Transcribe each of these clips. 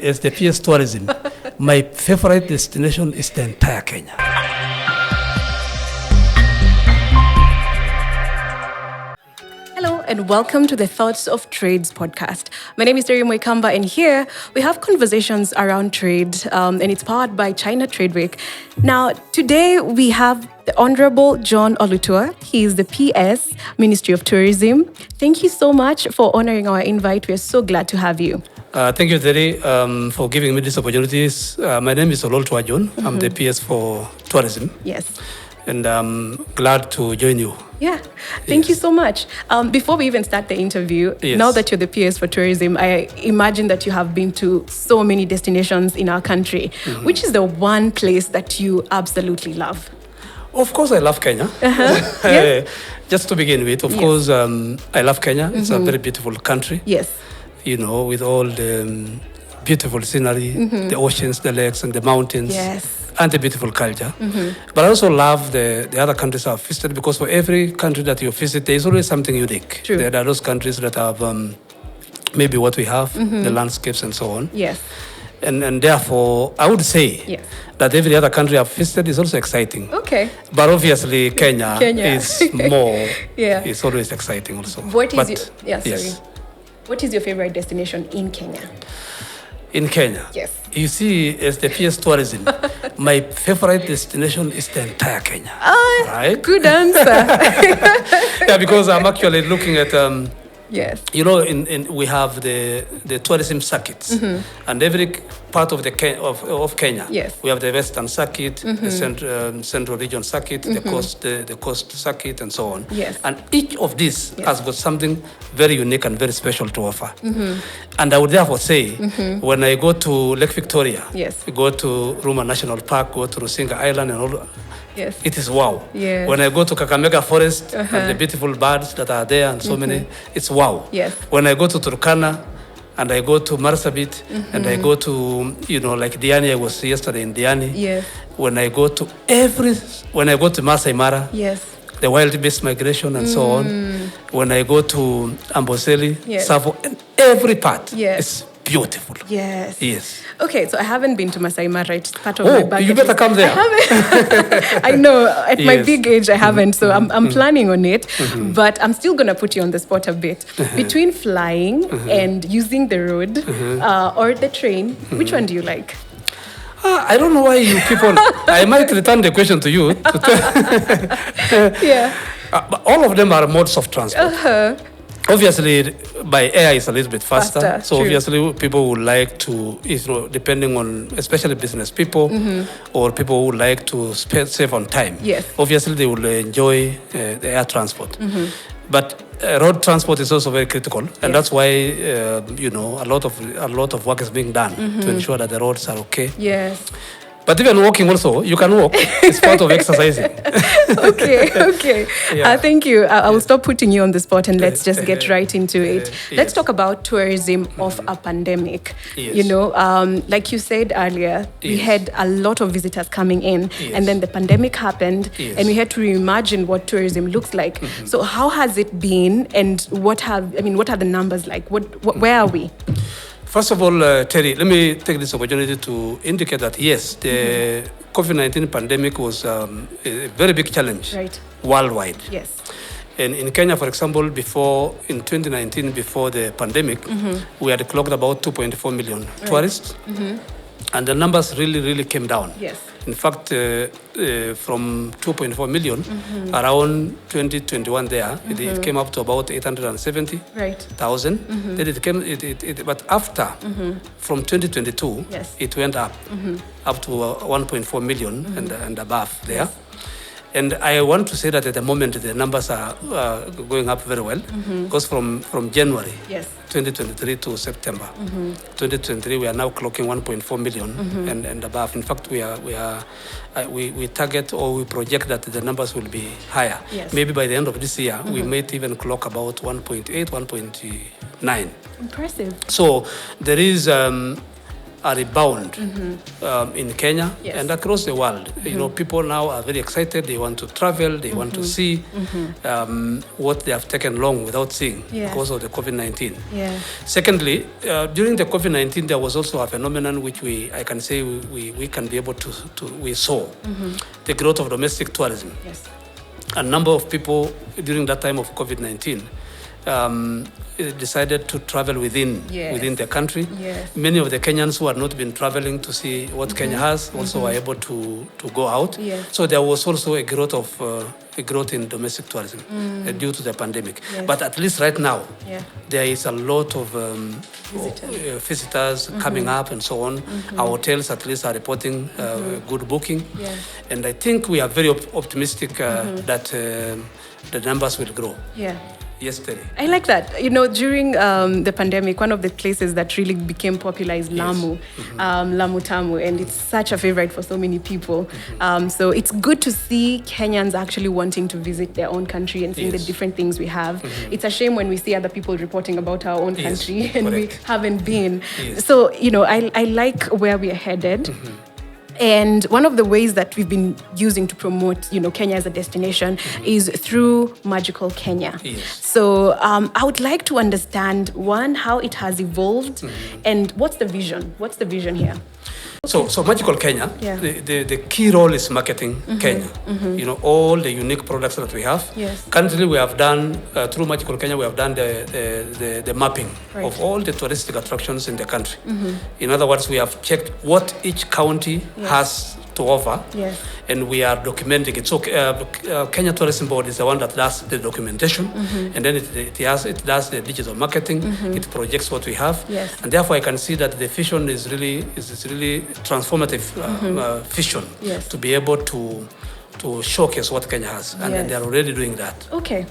As the PS tourism, my favorite destination is the entire Kenya. Hello and welcome to the Thoughts of Trades podcast. My name is Terry Moikamba and here we have conversations around trade and it's powered by China Trade Week. Now, today we have the Honorable John OLOLTUAA. He is the PS, Ministry of Tourism. Thank you so much for honoring our invite. We are so glad to have you. Thank you, Terry, for giving me these opportunities. My name is OLOLTUAA John. I'm the PS for Tourism. Yes. And I'm glad to join you. Yeah, thank you so much. Before we even start the interview, now that you're the PS for Tourism, I imagine that you have been to so many destinations in our country. Which is the one place that you absolutely love? Of course, I love Kenya. Yes. Just to begin with, of course, I love Kenya. It's a very beautiful country. Yes. You know, with all the beautiful scenery, the oceans, the lakes, and the mountains. Yes. And the beautiful culture. But I also love the other countries I've visited, because for every country that you visit, there is always something unique. True. There are those countries that have maybe what we have, the landscapes and so on. Yes. And therefore, I would say that every other country I've visited is also exciting. Okay. But obviously, Kenya is more, it's always exciting also. What is your favorite destination in Kenya? In Kenya? Yes. You see, as the PS tourism, my favorite destination is the entire Kenya. Right? Good answer. Yeah, because I'm actually looking at, yes. you know, we have the tourism circuits, and every part of of Kenya. Yes. We have the Western Circuit, the Central Region Circuit, the Coast Circuit, and so on. Yes. And each of these has got something very unique and very special to offer. And I would therefore say, when I go to Lake Victoria, go to Ruma National Park, go to Rusinga Island, and all. Yes. It is wow. Yes. When I go to Kakamega Forest and the beautiful birds that are there and so many, it's wow. Yes. When I go to Turkana and I go to Marsabit and I go to, you know, like Diani, I was yesterday in Diani. Yes. When I go to Masai Mara, the wild beast migration and so on. When I go to Amboseli, Savo, and every part is beautiful. Yes. Yes. Okay, so I haven't been to Masai Mara. It's part of my bucket. You better come there. I haven't. I know. At my big age, I haven't. So I'm planning on it. But I'm still going to put you on the spot a bit. Between flying and using the road or the train, which one do you like? I don't know why you keep on. I might return the question to you. But all of them are modes of transport. Obviously, by air is a little bit faster. So obviously, people would like to, you know, depending on, especially business people or people who would like to save on time. Yes. Obviously, they will enjoy the air transport. But road transport is also very critical, and that's why you know, a lot of work is being done to ensure that the roads are okay. Yes. But even walking also, you can walk. It's part of exercising. Okay. Thank you. I will stop putting you on the spot and let's just get right into it. Let's talk about tourism of a pandemic. Yes. You know, like you said earlier, we had a lot of visitors coming in, and then the pandemic happened, and we had to reimagine what tourism looks like. So how has it been, and what are the numbers like? Where are we? First of all, Terry, let me take this opportunity to indicate that, yes, the COVID-19 pandemic was a very big challenge worldwide. Yes. And in Kenya, for example, in 2019, before the pandemic, we had clocked about 2.4 million tourists. And the numbers really came down. Yes. In fact, from 2.4 million, around 2021 it came up to about 870,000. Then it came, but after, from 2022, it went up to 1.4 million and above there. Yes. And I want to say that at the moment, the numbers are going up very well, because from January 2023 to September 2023, we are now clocking 1.4 million and above. In fact, we target, or we project that the numbers will be higher. Yes. Maybe by the end of this year, we might even clock about 1.8, 1.9. Impressive. So there is a rebound in Kenya and across the world. You know, people now are very excited. They want to travel. They want to see what they have taken long without seeing because of the COVID-19. Secondly, during the COVID-19, there was also a phenomenon which I can say we can be able we saw the growth of domestic tourism. A number of people during that time of COVID-19 decided to travel within the country. Many of the Kenyans who had not been traveling to see what Kenya has also were able to go out. So there was also a growth in domestic tourism due to the pandemic. But at least right now, there is a lot of visitors coming up and so on. Our hotels at least are reporting good booking. And I think we are very optimistic that the numbers will grow. Yes, Terry. I like that. You know, during the pandemic, one of the places that really became popular is Lamu, Lamu Tamu, and it's such a favorite for so many people. So it's good to see Kenyans actually wanting to visit their own country and seeing the different things we have. It's a shame when we see other people reporting about our own country and we haven't been. So, you know, I like where we are headed. And one of the ways that we've been using to promote, you know, Kenya as a destination is through Magical Kenya. So I would like to understand, one, how it has evolved and what's the vision? What's the vision here? So Magical Kenya, the key role is marketing Kenya. You know, all the unique products that we have. Currently, we have done, through Magical Kenya, we have done the mapping of all the touristic attractions in the country. In other words, we have checked what each county has to offer, and we are documenting it. So Kenya Tourism Board is the one that does the documentation, and then it does the digital marketing. It projects what we have, and therefore I can see that the vision is really transformative vision to be able to showcase what Kenya has, and they're already doing that. Okay.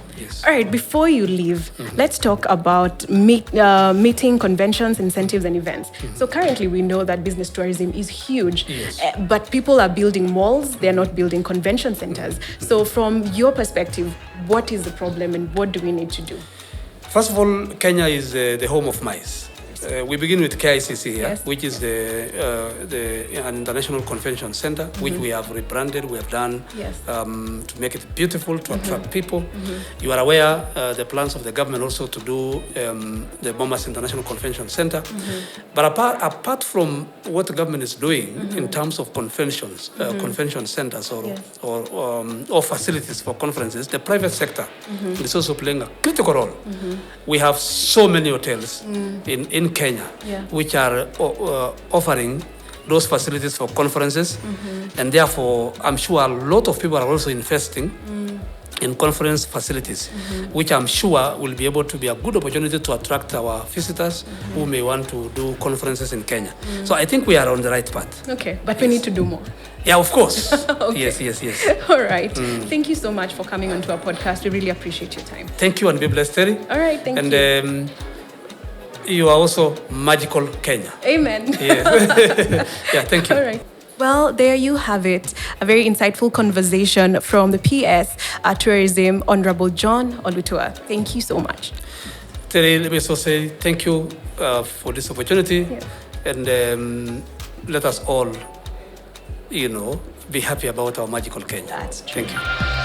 All right, before you leave, let's talk about meeting, conventions, incentives, and events. So currently we know that business tourism is huge, but people are building malls, they're not building convention centers. So from your perspective, what is the problem and what do we need to do? First of all, Kenya is the home of MICE. We begin with KICC here, which is an international convention center, which we have rebranded. We have done to make it beautiful, to attract people. You are aware the plans of the government also to do the Bomas International Convention Center. But apart from what the government is doing in terms of conventions, convention centers or facilities for conferences, the private sector is also playing a critical role. We have so many hotels in Kenya, which are offering those facilities for conferences, and therefore I'm sure a lot of people are also investing in conference facilities, which I'm sure will be able to be a good opportunity to attract our visitors who may want to do conferences in Kenya. So I think we are on the right path. Okay, but we need to do more. Yeah, of course. Yes. All right. Thank you so much for coming onto our podcast. We really appreciate your time. Thank you, and be blessed, Terry. All right, thank you. And you are also Magical Kenya. Amen. Yeah, thank you. All right. Well, there you have it. A very insightful conversation from the PS Tourism Honorable John OLOLTUAA. Thank you so much. Terry, let me also say thank you for this opportunity. And let us all, be happy about our Magical Kenya. That's true. Thank you.